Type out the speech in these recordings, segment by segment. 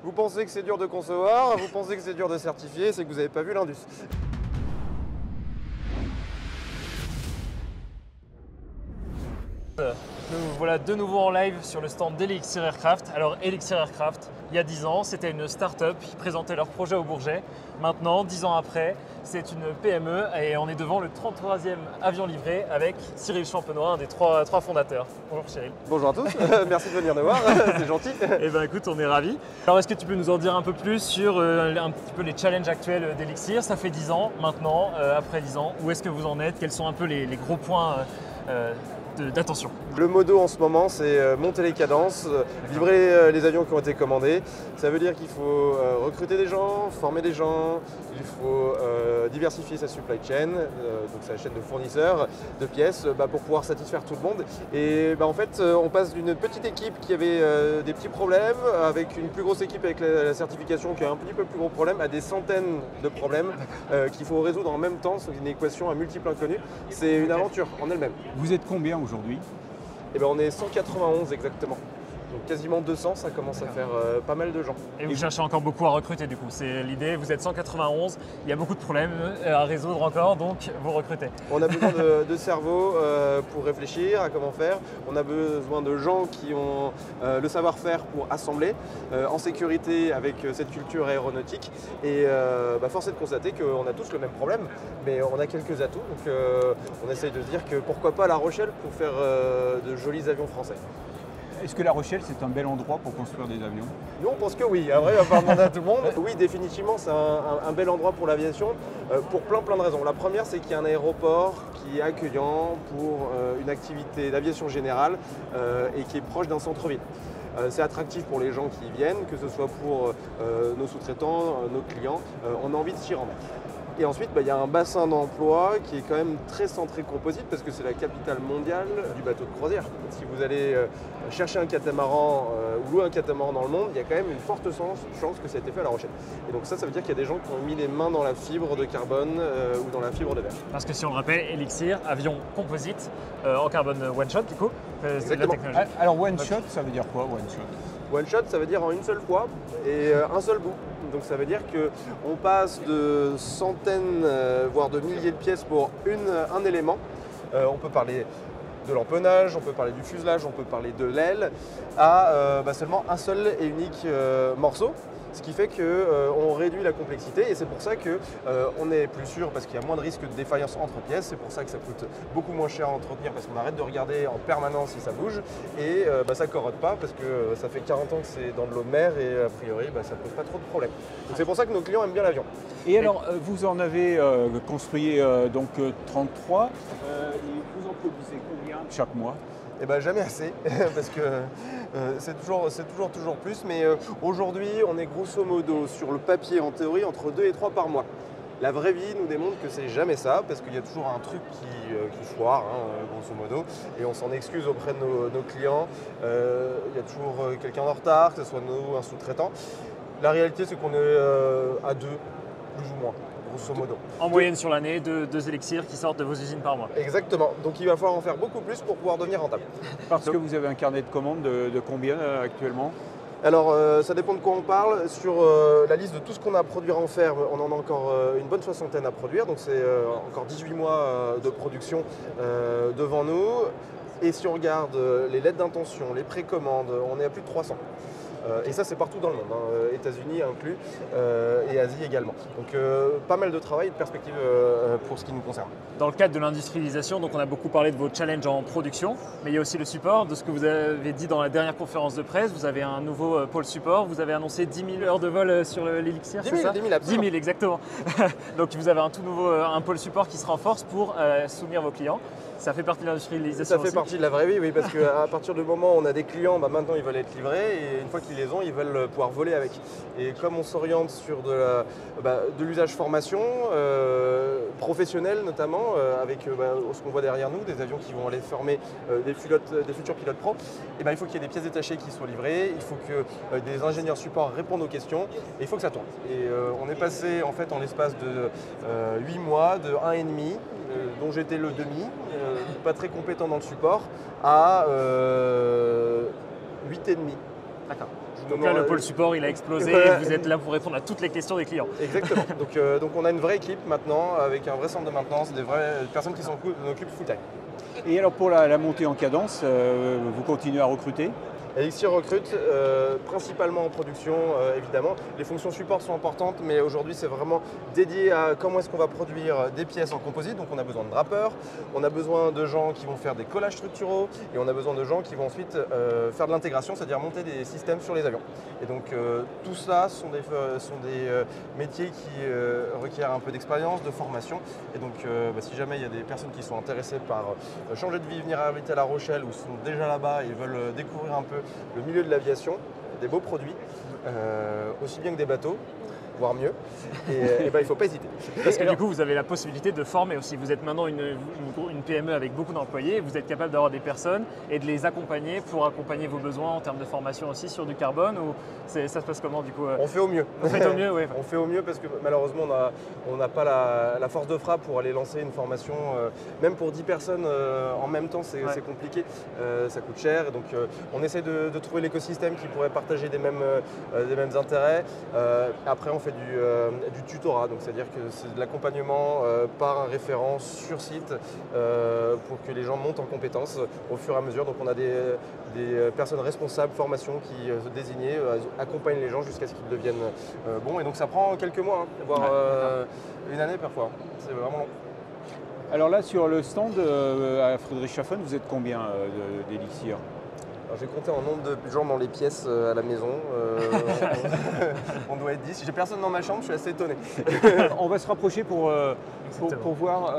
Vous pensez que c'est dur de concevoir, vous pensez que c'est dur de certifier, c'est que vous n'avez pas vu l'Indus. Nous voilà de nouveau en live sur le stand d'Elixir Aircraft. Alors Elixir Aircraft, il y a 10 ans, c'était une start-up qui présentait leur projet au Bourget. Maintenant, 10 ans après, c'est une PME et on est devant le 33e avion livré avec Cyril Champenois, un des trois fondateurs. Bonjour Cyril. Bonjour à tous, merci de venir nous voir, c'est gentil. Eh bien écoute, on est ravis. Alors est-ce que tu peux nous en dire un peu plus sur un petit peu les challenges actuels d'Elixir? Ça fait 10 ans maintenant, après 10 ans, où est-ce que vous en êtes? Quels sont un peu les gros points d'attention? Le modo en ce moment, c'est monter les cadences, livrer les avions qui ont été commandés. Ça veut dire qu'il faut recruter des gens, former des gens, il faut diversifier sa supply chain, donc sa chaîne de fournisseurs, de pièces, pour pouvoir satisfaire tout le monde. Et en fait, on passe d'une petite équipe qui avait des petits problèmes, avec une plus grosse équipe avec la certification qui a un petit peu plus gros problème, à des centaines de problèmes qu'il faut résoudre en même temps. C'est une équation à multiples inconnus. C'est une aventure en elle-même. Vous êtes combien aujourd'hui? Et on est 191 exactement. Donc quasiment 200, ça commence à faire pas mal de gens. Et vous cherchez encore beaucoup à recruter du coup, c'est l'idée, vous êtes 191, il y a beaucoup de problèmes à résoudre encore, donc vous recrutez. On a besoin de cerveaux pour réfléchir à comment faire, on a besoin de gens qui ont le savoir-faire pour assembler, en sécurité avec cette culture aéronautique. Et force est de constater qu'on a tous le même problème, mais on a quelques atouts, donc on essaye de se dire que pourquoi pas La Rochelle pour faire de jolis avions français. Est-ce que La Rochelle, c'est un bel endroit pour construire des avions? Nous, on pense que oui. Après, il va falloir demander à tout le monde. Oui, définitivement, c'est un bel endroit pour l'aviation pour plein de raisons. La première, c'est qu'il y a un aéroport qui est accueillant pour une activité d'aviation générale et qui est proche d'un centre-ville. C'est attractif pour les gens qui y viennent, que ce soit pour nos sous-traitants, nos clients. On a envie de s'y rendre. Et ensuite, il y a un bassin d'emploi qui est quand même très centré composite parce que c'est la capitale mondiale du bateau de croisière. Si vous allez chercher un catamaran ou louer un catamaran dans le monde, il y a quand même une forte chance que ça ait été fait à La Rochelle. Et donc ça veut dire qu'il y a des gens qui ont mis les mains dans la fibre de carbone ou dans la fibre de verre. Parce que si on le rappelle, Elixir, avion composite en carbone one shot du coup, c'est de la technologie. Alors one shot, ça veut dire quoi one shot? One shot, ça veut dire en une seule fois et un seul bout. Donc ça veut dire qu'on passe de centaines, voire de milliers de pièces pour un élément. On peut parler de l'empennage, on peut parler du fuselage, on peut parler de l'aile, à seulement un seul et unique morceau. Ce qui fait qu'on réduit la complexité et c'est pour ça qu'on est plus sûr parce qu'il y a moins de risque de défaillance entre pièces. C'est pour ça que ça coûte beaucoup moins cher à entretenir parce qu'on arrête de regarder en permanence si ça bouge et ça ne corrode pas parce que ça fait 40 ans que c'est dans de l'eau de mer et a priori ça ne pose pas trop de problèmes. Donc c'est pour ça que nos clients aiment bien l'avion. Et alors, vous en avez construit donc 33 et vous en produisez combien chaque mois? Eh bien jamais assez, parce que c'est toujours plus, mais aujourd'hui on est grosso modo sur le papier en théorie entre 2 et 3 par mois. La vraie vie nous démontre que c'est jamais ça, parce qu'il y a toujours un truc qui foire, grosso modo, et on s'en excuse auprès de nos clients. Il y a toujours quelqu'un en retard, que ce soit nous ou un sous-traitant. La réalité c'est qu'on est à 2, plus ou moins. Grosso modo. En moyenne sur l'année, deux élixirs qui sortent de vos usines par mois. Exactement, donc il va falloir en faire beaucoup plus pour pouvoir devenir rentable. Parce que vous avez un carnet de commandes de combien actuellement? Alors ça dépend de quoi on parle. Sur la liste de tout ce qu'on a à produire en ferme, on en a encore une bonne soixantaine à produire, donc c'est encore 18 mois de production devant nous. Et si on regarde les lettres d'intention, les précommandes, on est à plus de 300. Et ça c'est partout dans le monde, États-Unis inclus et Asie également. Donc pas mal de travail et de perspectives pour ce qui nous concerne. Dans le cadre de l'industrialisation, donc on a beaucoup parlé de vos challenges en production, mais il y a aussi le support, de ce que vous avez dit dans la dernière conférence de presse. Vous avez un nouveau pôle support, vous avez annoncé 10 000 heures de vol sur l'Elixir, c'est ça? 10 000, absolument. 10 000 exactement. Donc vous avez un tout nouveau un pôle support qui se renforce pour soutenir vos clients. Ça fait partie de l'industrialisation. Ça fait partie de la vraie vie, oui, parce qu'à partir du moment où on a des clients, maintenant ils veulent être livrés et une fois qu'ils les ont, ils veulent pouvoir voler avec. Et comme on s'oriente sur de l'usage formation, professionnel notamment, avec ce qu'on voit derrière nous, des avions qui vont aller former des futurs pilotes pro, il faut qu'il y ait des pièces détachées qui soient livrées, il faut que des ingénieurs support répondent aux questions et il faut que ça tourne. Et on est passé en fait en l'espace de 8 mois, de 1,5, dont j'étais le demi, pas très compétent dans le support, à 8,5. D'accord. Je vous Donc là, le pôle support, il a explosé et vous êtes là pour répondre à toutes les questions des clients. Exactement. Donc on a une vraie équipe maintenant avec un vrai centre de maintenance, des vraies personnes qui s'en occupent full time. Et alors pour la montée en cadence, vous continuez à recruter? Elixir recrute principalement en production, évidemment. Les fonctions support sont importantes, mais aujourd'hui c'est vraiment dédié à comment est-ce qu'on va produire des pièces en composite. Donc on a besoin de drapeurs, on a besoin de gens qui vont faire des collages structuraux et on a besoin de gens qui vont ensuite faire de l'intégration, c'est-à-dire monter des systèmes sur les avions. Et donc tout ça sont des métiers qui requièrent un peu d'expérience, de formation. Et donc si jamais il y a des personnes qui sont intéressées par changer de vie, venir habiter à La Rochelle ou sont déjà là-bas et veulent découvrir un peu le milieu de l'aviation, des beaux produits, aussi bien que des bateaux, voire mieux, et il ne faut pas hésiter. Parce que du coup, vous avez la possibilité de former aussi. Vous êtes maintenant une PME avec beaucoup d'employés, vous êtes capable d'avoir des personnes et de les accompagner pour accompagner vos besoins en termes de formation aussi sur du carbone, ou ça se passe comment du coup? On fait au mieux. Vous faites au mieux, oui. On fait au mieux parce que malheureusement, on n'a pas la force de frappe pour aller lancer une formation, même pour 10 personnes en même temps, c'est compliqué, ça coûte cher. Et donc on essaie de trouver l'écosystème qui pourrait partager des mêmes intérêts. Après, on fait du tutorat, donc c'est-à-dire que c'est de l'accompagnement par un référent sur site pour que les gens montent en compétences au fur et à mesure. Donc on a des personnes responsables, formation qui désignées, accompagnent les gens jusqu'à ce qu'ils deviennent bons. Et donc ça prend quelques mois, voire une année parfois. C'est vraiment long. Alors là, sur le stand à Friedrichshafen, vous êtes combien d'Elixir? J'ai compté en nombre de gens dans les pièces à la maison. On doit être 10. J'ai personne dans ma chambre, je suis assez étonné. On va se rapprocher pour voir.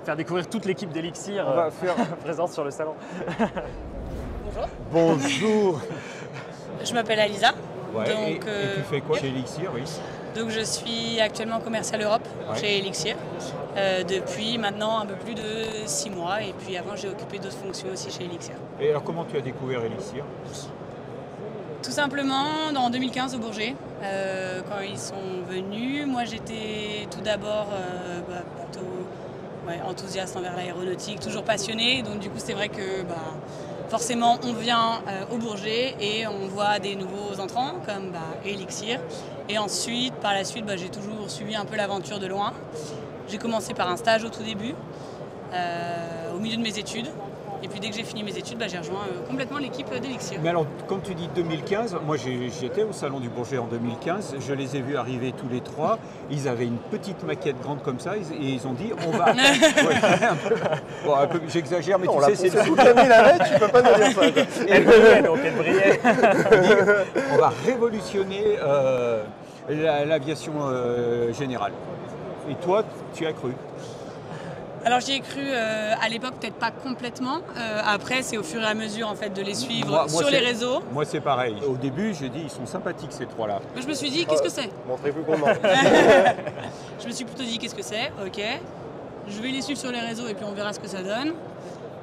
Faire découvrir toute l'équipe d'Elixir présente sur le salon. Bonjour. Bonjour. Je m'appelle Alisa. Ouais, donc, et tu fais quoi chez Elixir? Oui. Donc je suis actuellement commercial Europe chez Elixir depuis maintenant un peu plus de 6 mois, et puis avant j'ai occupé d'autres fonctions aussi chez Elixir. Et alors comment tu as découvert Elixir? Tout simplement en 2015 au Bourget, quand ils sont venus. Moi j'étais tout d'abord plutôt enthousiaste envers l'aéronautique, toujours passionnée, donc du coup c'est vrai que forcément on vient au Bourget et on voit des nouveaux entrants comme Elixir. Et ensuite, par la suite, j'ai toujours suivi un peu l'aventure de loin. J'ai commencé par un stage au tout début, au milieu de mes études. Et puis dès que j'ai fini mes études, j'ai rejoint complètement l'équipe d'Elixir. Mais alors, quand tu dis 2015, moi j'étais au Salon du Bourget en 2015, je les ai vus arriver tous les trois, ils avaient une petite maquette grande comme ça, et ils ont dit on va... un peu, j'exagère, mais tu sais, c'est le... toute la nuit la veille, tu peux pas nous dire ça. Elle brillait, donc elle brillait. On va révolutionner l'aviation générale. Et toi, tu as cru? Alors j'y ai cru à l'époque, peut-être pas complètement. Après, c'est au fur et à mesure en fait de les suivre sur les réseaux. Moi, c'est pareil. Au début, j'ai dit ils sont sympathiques ces trois-là. Je me suis dit qu'est-ce que c'est? Montrez-vous comment. Je me suis plutôt dit qu'est-ce que c'est? Ok. Je vais les suivre sur les réseaux et puis on verra ce que ça donne.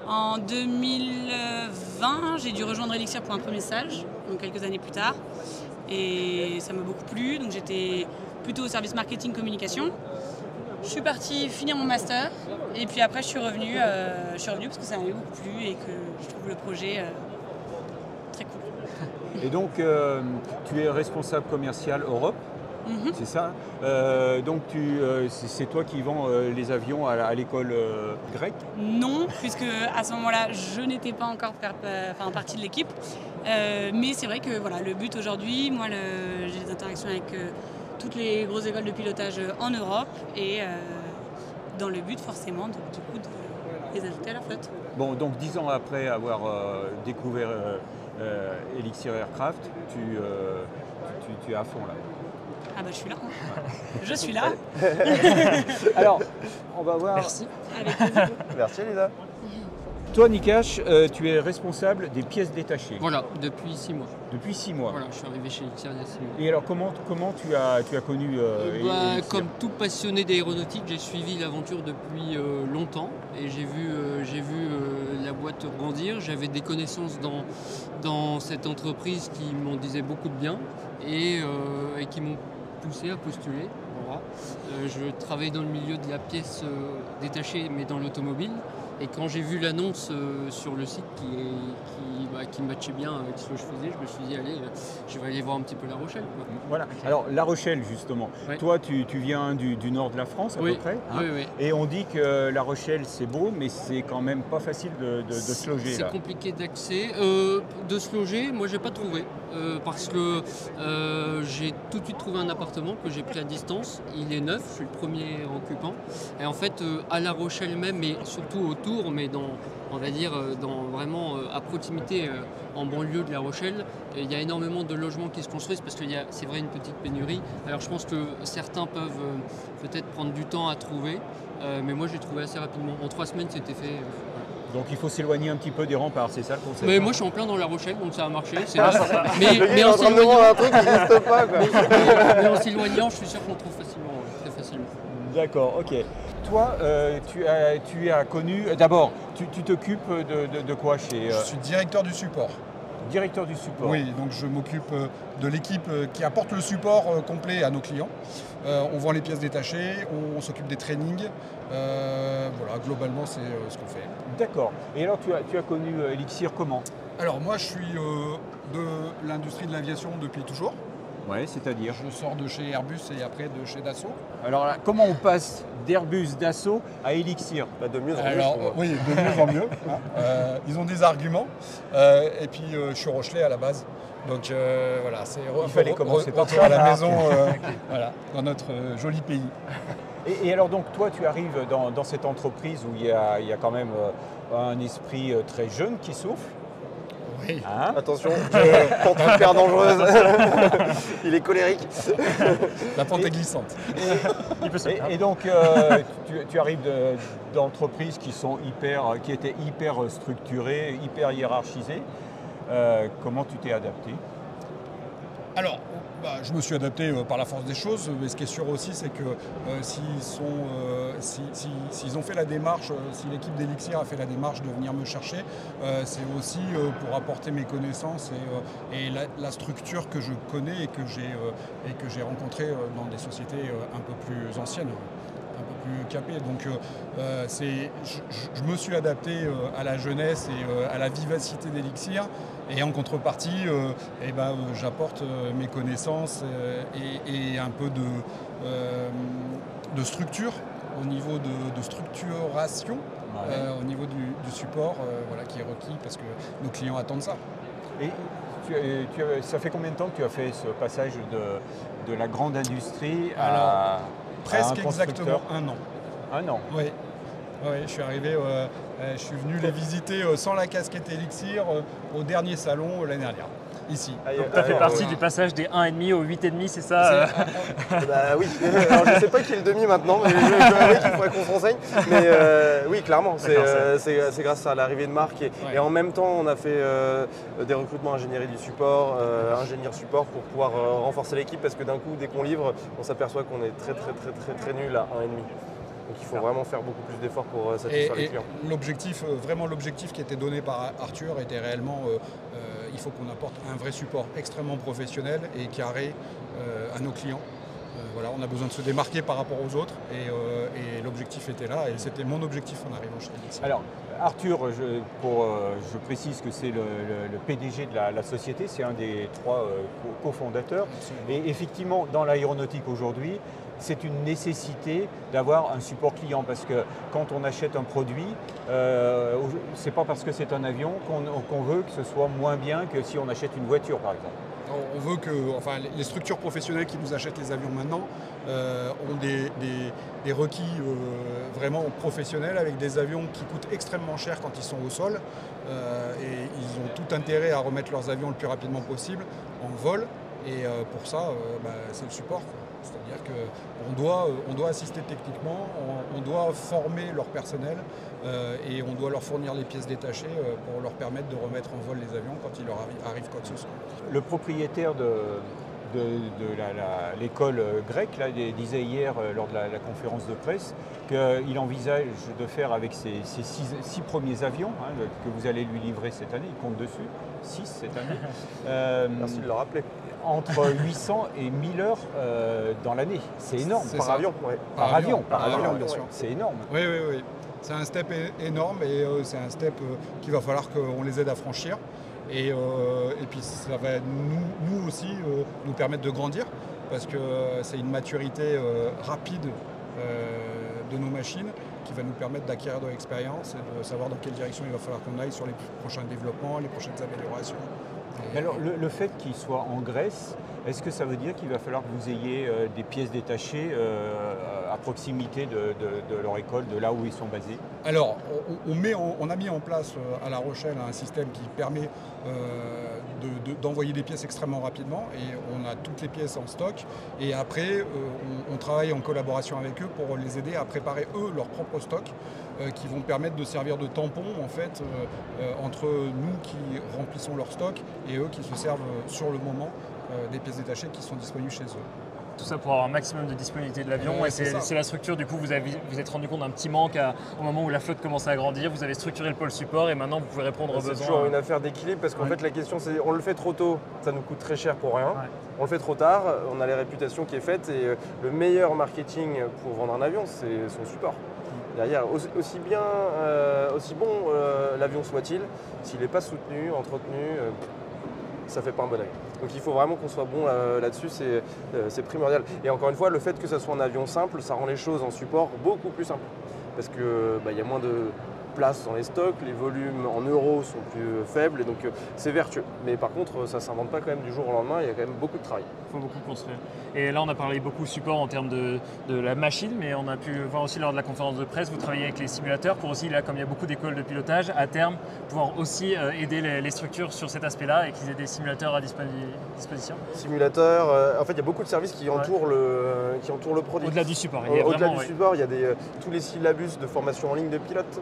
En 2020, j'ai dû rejoindre Elixir pour un premier stage, donc quelques années plus tard. Et ça m'a beaucoup plu, donc j'étais plutôt au service marketing communication. Je suis partie finir mon master et puis après je suis revenue parce que ça m'avait beaucoup plu et que je trouve le projet très cool. Et donc tu es responsable commercial Europe, c'est ça? Donc c'est toi qui vends les avions à l'école grecque? Non, puisque à ce moment-là je n'étais pas encore partie de l'équipe. Mais c'est vrai que le but aujourd'hui, moi j'ai des interactions avec toutes les grosses écoles de pilotage en Europe et dans le but forcément de les ajouter à la flotte. Bon, donc 10 ans après avoir découvert Elixir Aircraft, tu es à fond là. Ah je suis là. Je suis là. Alors, on va voir. Merci. Avec plaisir. Merci Elisa. Toi, Nikash, tu es responsable des pièces détachées. Voilà, depuis 6 mois. Depuis 6 mois. Voilà, je suis arrivé chez Elixir il y a 6 mois. Et alors, comment tu as connu Elixir? Comme tout passionné d'aéronautique, j'ai suivi l'aventure depuis longtemps et j'ai vu la boîte grandir. J'avais des connaissances dans cette entreprise qui m'en disaient beaucoup de bien et qui m'ont poussé à postuler. Voilà. Je travaille dans le milieu de la pièce détachée, mais dans l'automobile. Et quand j'ai vu l'annonce sur le site qui matchait bien avec ce que je faisais, je me suis dit, allez, je vais aller voir un petit peu La Rochelle, quoi. Voilà. Alors La Rochelle justement, Ouais. toi tu viens du nord de la France à peu près, hein. Oui. Et on dit que La Rochelle c'est beau, mais c'est quand même pas facile de se loger là. C'est compliqué d'accès. De se loger, moi j'ai pas trouvé. Parce que j'ai tout de suite trouvé un appartement que j'ai pris à distance. Il est neuf, je suis le premier occupant. Et en fait, à La Rochelle même, mais surtout autour, mais on va dire vraiment à proximité, en banlieue de La Rochelle, il y a énormément de logements qui se construisent parce qu'il y a, c'est vrai, une petite pénurie. Alors je pense que certains peuvent peut-être prendre du temps à trouver, mais moi j'ai trouvé assez rapidement. En 3 semaines, c'était fait. Donc il faut s'éloigner un petit peu des remparts, c'est ça le concept? Mais moi je suis en plein dans La Rochelle, donc ça a marché. C'est Le gars, il est en train de me vendre un truc qui n'existe pas, quoi. mais en s'éloignant, je suis sûr qu'on trouve facilement, très facilement. D'accord, ok. Toi, tu as connu, d'abord, tu t'occupes de quoi chez Je suis directeur du support. directeur du support? Oui, donc je m'occupe de l'équipe qui apporte le support complet à nos clients. On vend les pièces détachées, on s'occupe des trainings. Voilà, globalement, c'est ce qu'on fait. D'accord. Et alors tu as connu Elixir comment? Alors moi, je suis de l'industrie de l'aviation depuis toujours. Ouais, c'est-à-dire? Je sors de chez Airbus et après de chez Dassault. Alors là, comment on passe d'Airbus, Dassault à Elixir? Bah, de mieux en mieux. Alors, je trouve. oui, de mieux en mieux, hein. Ils ont des arguments. Et puis, je suis Rochelais à la base. Donc voilà, c'est fallait commencer par retour ça. à la maison, voilà, dans notre joli pays. Et alors donc toi tu arrives dans cette entreprise où il y a quand même un esprit très jeune qui souffle. Oui. Hein? Attention, pente hyper dangereuse. Il est colérique. La pente est glissante. Il peut se faire. Et donc tu arrives d'entreprises qui étaient hyper structurées, hyper hiérarchisées. Comment tu t'es adapté? Alors, je me suis adapté par la force des choses, mais ce qui est sûr aussi, c'est que s'ils ont fait la démarche, si l'équipe d'Elixir a fait la démarche de venir me chercher, c'est aussi pour apporter mes connaissances et la structure que je connais et que j'ai rencontrée dans des sociétés un peu plus anciennes, un peu plus capées. Donc je me suis adapté à la jeunesse et à la vivacité d'Elixir. Et en contrepartie, j'apporte mes connaissances et un peu de structure au niveau de structuration, au niveau du support qui est requis parce que nos clients attendent ça. Et ça fait combien de temps que tu as fait ce passage de la grande industrie à presque un constructeur? exactement 1 an. 1 an. Oui. Oui, je suis arrivé, je suis venu les visiter sans la casquette Elixir au dernier salon l'année dernière, ici. Donc tu as fait partie du passage des 1,5 au 8,5, c'est ça? Bah oui, alors je ne sais pas qui est le demi maintenant, mais je avouer qu'il faudrait qu'on se renseigne. Mais oui, clairement, c'est grâce à l'arrivée de Marc. Et en même temps, on a fait des recrutements ingénierie du support, ingénieur support pour pouvoir renforcer l'équipe parce que d'un coup, dès qu'on livre, on s'aperçoit qu'on est très nul à 1,5. Donc il faut vraiment faire beaucoup plus d'efforts pour satisfaire les clients. L'objectif qui était donné par Arthur était réellement il faut qu'on apporte un vrai support extrêmement professionnel et carré à nos clients. Voilà, on a besoin de se démarquer par rapport aux autres et l'objectif était là et c'était mon objectif en arrivant chez Elixir. Alors Arthur, je précise que c'est le PDG de la société, c'est un des 3 cofondateurs. Et effectivement, dans l'aéronautique aujourd'hui, c'est une nécessité d'avoir un support client parce que quand on achète un produit, c'est pas parce que c'est un avion qu'on veut que ce soit moins bien que si on achète une voiture par exemple. On veut que les structures professionnelles qui nous achètent les avions maintenant ont des requis vraiment professionnels avec des avions qui coûtent extrêmement cher quand ils sont au sol et ils ont tout intérêt à remettre leurs avions le plus rapidement possible en vol et pour ça c'est le support. C'est-à-dire qu'on doit assister techniquement, on doit former leur personnel et on doit leur fournir les pièces détachées pour leur permettre de remettre en vol les avions quand il leur arrive quoi que ce soit. Le propriétaire de l'école grecque là, disait hier lors de la conférence de presse qu'il envisage de faire avec ses 6 premiers avions que vous allez lui livrer cette année, il compte dessus, 6 cette année. Merci de le rappeler. Entre 800 et 1000 heures dans l'année. C'est énorme. Par avion, ouais. Par avion, bien sûr. C'est énorme. Oui. C'est un step énorme et c'est un step qu'il va falloir qu'on les aide à franchir. Et puis ça va nous aussi nous permettre de grandir parce que c'est une maturité rapide de nos machines qui va nous permettre d'acquérir de l'expérience et de savoir dans quelle direction il va falloir qu'on aille sur les prochains développements, les prochaines améliorations. Alors le fait qu'ils soient en Grèce, est-ce que ça veut dire qu'il va falloir que vous ayez des pièces détachées à proximité de leur école, de là où ils sont basés? Alors, on a mis en place à La Rochelle un système qui permet d'envoyer des pièces extrêmement rapidement et on a toutes les pièces en stock et après on travaille en collaboration avec eux pour les aider à préparer eux leur propre stock qui vont permettre de servir de tampon en fait entre nous qui remplissons leur stock et eux qui se servent sur le moment des pièces détachées qui sont disponibles chez eux. Tout ça pour avoir un maximum de disponibilité de l'avion. Et c'est la structure, du coup, vous êtes rendu compte d'un petit manque au moment où la flotte commençait à grandir. Vous avez structuré le pôle support et maintenant vous pouvez répondre aux besoins. C'est toujours une affaire d'équilibre parce qu'en fait la question c'est on le fait trop tôt, ça nous coûte très cher pour rien. On le fait trop tard, on a la réputation qui est faite et le meilleur marketing pour vendre un avion c'est son support. Derrière, aussi bon l'avion soit-il, s'il n'est pas soutenu, entretenu, ça ne fait pas un bon avion. Donc il faut vraiment qu'on soit bon là-dessus, c'est primordial. Et encore une fois, le fait que ça soit un avion simple, ça rend les choses en support beaucoup plus simples. Parce que y a moins de place dans les stocks, les volumes en euros sont plus faibles et donc c'est vertueux. Mais par contre, ça ne s'invente pas quand même du jour au lendemain, il y a quand même beaucoup de travail. Il faut beaucoup construire. Et là, on a parlé beaucoup support en termes de la machine, mais on a pu voir aussi lors de la conférence de presse, vous travaillez avec les simulateurs pour aussi, là, comme il y a beaucoup d'écoles de pilotage, à terme, pouvoir aussi aider les structures sur cet aspect-là et qu'ils aient des simulateurs à disposition. Simulateurs, en fait, il y a beaucoup de services qui entourent le produit. Au-delà du support. Au-delà du support, il y a tous les syllabus de formation en ligne de pilote.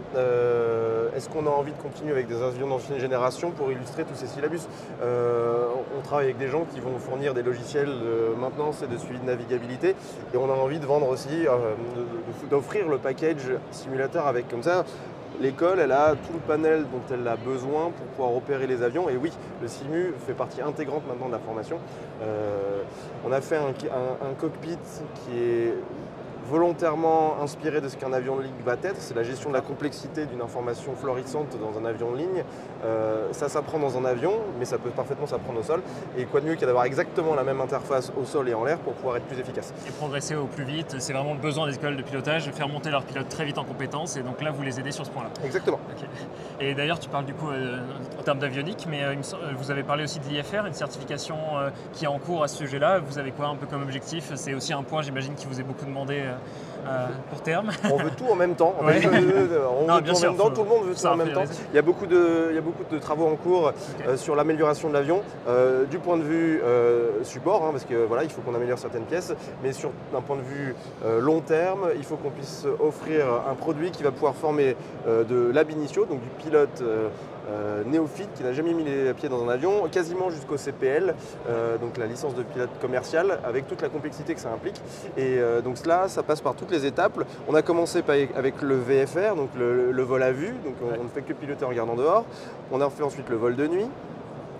Est-ce qu'on a envie de continuer avec des avions d'ancienne génération pour illustrer tous ces syllabus? On travaille avec des gens qui vont fournir des logiciels de maintenance et de suivi de navigabilité et on a envie de vendre aussi, d'offrir le package simulateur avec comme ça. L'école, elle a tout le panel dont elle a besoin pour pouvoir opérer les avions. Et oui, le simu fait partie intégrante maintenant de la formation. On a fait un cockpit qui est volontairement inspiré de ce qu'un avion de ligne va être. C'est la gestion de la complexité d'une information florissante dans un avion de ligne. Ça s'apprend dans un avion, mais ça peut parfaitement s'apprendre au sol. Et quoi de mieux qu'à d'avoir exactement la même interface au sol et en l'air pour pouvoir être plus efficace. Et progresser au plus vite, c'est vraiment le besoin des écoles de pilotage, de faire monter leurs pilotes très vite en compétences. Et donc là, vous les aidez sur ce point-là. Exactement. Okay. Et d'ailleurs, tu parles du coup en termes d'avionique, mais vous avez parlé aussi de l'IFR, une certification qui est en cours à ce sujet-là. Vous avez quoi un peu comme objectif? C'est aussi un point, j'imagine, qui vous est beaucoup demandé pour terme. On veut tout en même temps. On veut tout en même temps. Tout le monde veut tout en même temps. Il y a beaucoup de travaux en cours sur l'amélioration de l'avion, du point de vue support, parce que voilà, il faut qu'on améliore certaines pièces, mais d'un point de vue long terme, il faut qu'on puisse offrir un produit qui va pouvoir former de l'ab initio, donc du pilote néophyte qui n'a jamais mis les pieds dans un avion, quasiment jusqu'au CPL, donc la licence de pilote commercial, avec toute la complexité que ça implique. Et donc cela, ça passe par toutes les étapes. On a commencé avec le VFR, donc le vol à vue, donc on ne fait que piloter en regardant dehors. On a fait ensuite le vol de nuit.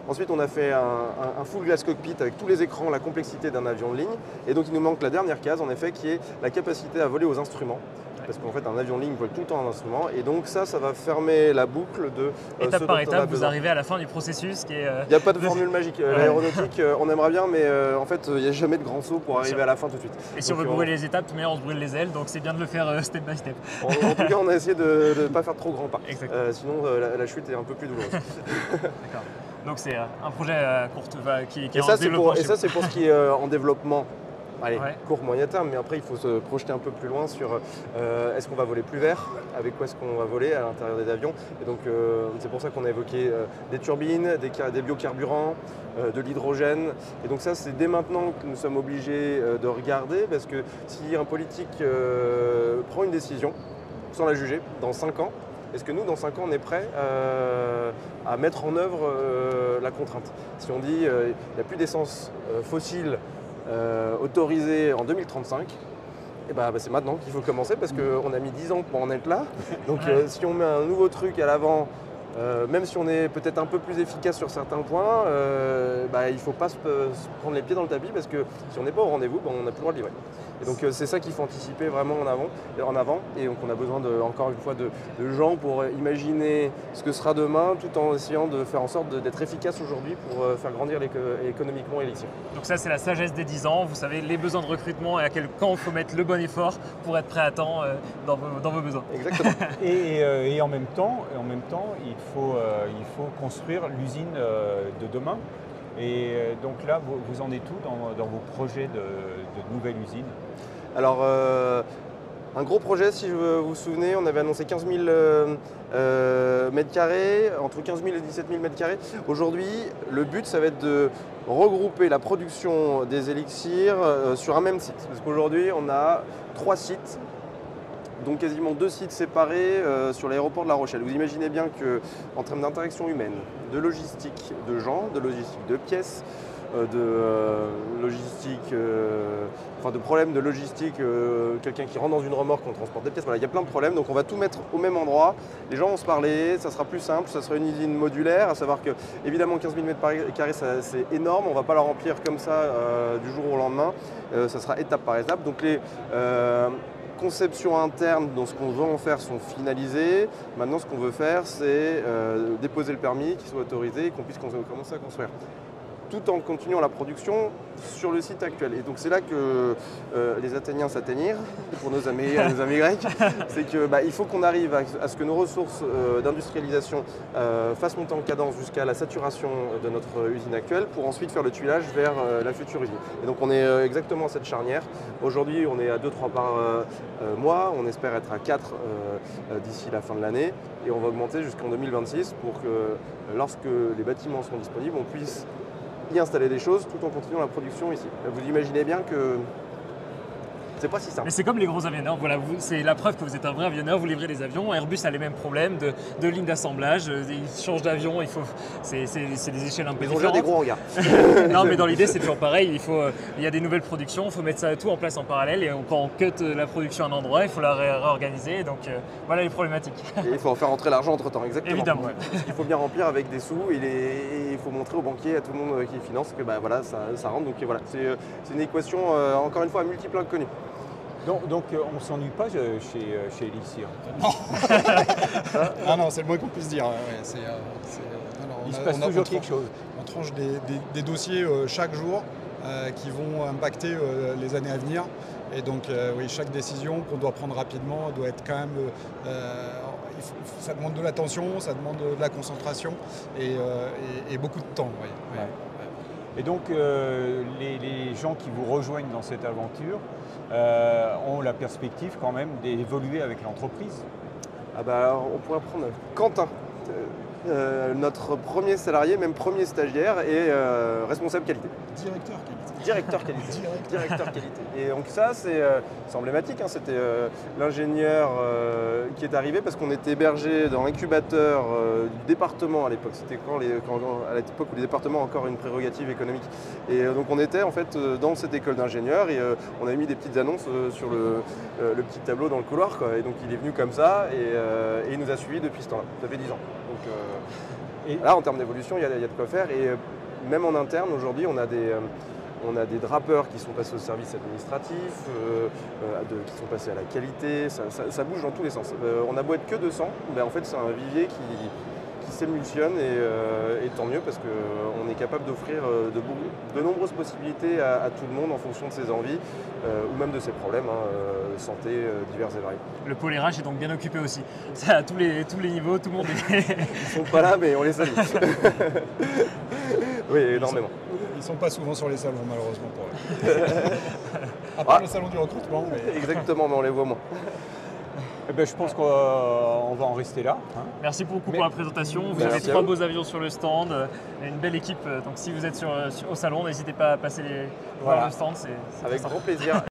Ensuite, on a fait un full glass cockpit avec tous les écrans, la complexité d'un avion de ligne. Et donc, il nous manque la dernière case, en effet, qui est la capacité à voler aux instruments. Parce qu'en fait, un avion de ligne vole tout le temps un instrument. Et donc ça va fermer la boucle de étape par étape, vous arrivez à la fin du processus qui est... Il n'y a pas de formule magique. L'aéronautique, on aimerait bien, mais en fait, il n'y a jamais de grand saut pour arriver à la fin tout de suite. Et si on veut brûler les étapes, on se brûle les ailes. Donc c'est bien de le faire step by step. En tout cas, on a essayé de ne pas faire trop grand pas. Sinon, la chute est un peu plus douloureuse. D'accord. Donc c'est un projet qui est en développement. Et ça, c'est pour ce qui est en développement. Allez, court, moyen terme, mais après il faut se projeter un peu plus loin sur est-ce qu'on va voler plus vert, avec quoi est-ce qu'on va voler à l'intérieur des avions. Et donc c'est pour ça qu'on a évoqué des turbines, des biocarburants, de l'hydrogène. Et donc ça c'est dès maintenant que nous sommes obligés de regarder, parce que si un politique prend une décision, sans la juger, dans 5 ans, est-ce que nous, dans 5 ans, on est prêt à mettre en œuvre la contrainte? Si on dit il n'y a plus d'essence fossile autorisé en 2035, et c'est maintenant qu'il faut commencer parce qu'on a mis 10 ans pour en être là. Donc si on met un nouveau truc à l'avant Même si on est peut-être un peu plus efficace sur certains points, il ne faut pas se prendre les pieds dans le tapis parce que si on n'est pas au rendez-vous, on n'a plus le droit de livrer. Et donc c'est ça qu'il faut anticiper vraiment en avant. Et donc on a besoin encore une fois de gens pour imaginer ce que sera demain tout en essayant de faire en sorte d'être efficace aujourd'hui pour faire grandir économiquement Elixir. Donc ça c'est la sagesse des 10 ans, vous savez les besoins de recrutement et à quel camp il faut mettre le bon effort pour être prêt à temps dans vos besoins. Exactement. Et en même temps, il faut construire l'usine de demain. Et donc là, vous en êtes où dans vos projets de nouvelle usine? Alors, un gros projet, si vous vous souvenez, on avait annoncé 15 000 mètres carrés, entre 15 000 et 17 000 mètres carrés. Aujourd'hui, le but, ça va être de regrouper la production des élixirs sur un même site. Parce qu'aujourd'hui, on a 3 sites. Donc quasiment 2 sites séparés sur l'aéroport de La Rochelle. Vous imaginez bien qu'en termes d'interaction humaine, de logistique de gens, de logistique de pièces, de problèmes de logistique, quelqu'un qui rentre dans une remorque, on transporte des pièces, voilà, il y a plein de problèmes. Donc on va tout mettre au même endroit, les gens vont se parler, ça sera plus simple, ça sera une usine modulaire, à savoir que évidemment 15 000 mètres carrés c'est énorme, on ne va pas la remplir comme ça du jour au lendemain, ça sera étape par étape. Donc les conceptions internes dans ce qu'on veut en faire sont finalisées. Maintenant, ce qu'on veut faire, c'est déposer le permis, qu'il soit autorisé et qu'on puisse commencer à construire. Tout en continuant la production sur le site actuel. Et donc c'est là que les Athéniens s'atteignirent, pour nos amis grecs, c'est qu'il faut qu'on arrive à ce que nos ressources d'industrialisation fassent monter en cadence jusqu'à la saturation de notre usine actuelle pour ensuite faire le tuilage vers la future usine. Et donc on est exactement à cette charnière. Aujourd'hui on est à 2-3 par mois, on espère être à 4 d'ici la fin de l'année et on va augmenter jusqu'en 2026 pour que lorsque les bâtiments seront disponibles, on puisse y installer des choses tout en continuant la production ici. Vous imaginez bien que c'est pas si simple. Mais c'est comme les gros avionneurs, voilà, c'est la preuve que vous êtes un vrai avionneur, vous livrez des avions, Airbus a les mêmes problèmes de lignes d'assemblage, ils changent d'avion, c'est des échelles un peu différentes. Ils ont déjà des gros hangars. Non mais dans l'idée c'est toujours pareil, il y a des nouvelles productions, il faut mettre ça tout en place en parallèle et quand on cut la production à un endroit, il faut la réorganiser, donc voilà les problématiques. Et il faut en faire rentrer l'argent entre temps, exactement. Évidemment. Il faut bien remplir avec des sous et il faut montrer aux banquiers, à tout le monde qui finance que ça rentre. Donc voilà, c'est une équation encore une fois à multiples inconnus. Donc on ne s'ennuie pas chez Elixir? Non. Ah non, c'est le moins qu'on puisse dire. Ouais, il se passe toujours quelque chose. On tranche des dossiers chaque jour qui vont impacter les années à venir. Et donc oui, chaque décision qu'on doit prendre rapidement doit être quand même... ça demande de l'attention, ça demande de la concentration et beaucoup de temps. Oui. Ouais. Ouais. Et donc les gens qui vous rejoignent dans cette aventure ont la perspective quand même d'évoluer avec l'entreprise. On pourrait prendre Quentin, notre premier salarié, même premier stagiaire et responsable qualité. Directeur qualité. Et donc ça, c'est emblématique. Hein. C'était l'ingénieur qui est arrivé parce qu'on était hébergé dans l'incubateur du département à l'époque. C'était à l'époque où les départements ont encore une prérogative économique. Et donc on était en fait dans cette école d'ingénieurs et on avait mis des petites annonces sur le petit tableau dans le couloir, quoi. Et donc il est venu comme ça et il nous a suivis depuis ce temps-là. Ça fait 10 ans. Donc là, en termes d'évolution, il y a de quoi faire. Et même en interne, aujourd'hui, on a des drapeurs qui sont passés au service administratif, qui sont passés à la qualité, ça bouge dans tous les sens. On a beau être que 200, mais en fait c'est un vivier qui s'émulsionne et tant mieux parce qu'on est capable d'offrir de nombreuses possibilités à tout le monde en fonction de ses envies ou même de ses problèmes, santé divers et variés. Le pôle RH est donc bien occupé aussi. Ça, à tous les niveaux, tout le monde est... Ils ne sont pas là mais on les salue. Oui, énormément. Ils ne sont pas souvent sur les salons, malheureusement pour eux. À part le salon du recrutement. Mais... Exactement, mais on les voit moins. Eh ben, je pense qu'on va en rester là. Hein. Merci beaucoup pour la présentation. Vous avez 3 beaux avions sur le stand, une belle équipe. Donc si vous êtes au salon, n'hésitez pas à passer voir le stand. Avec grand plaisir.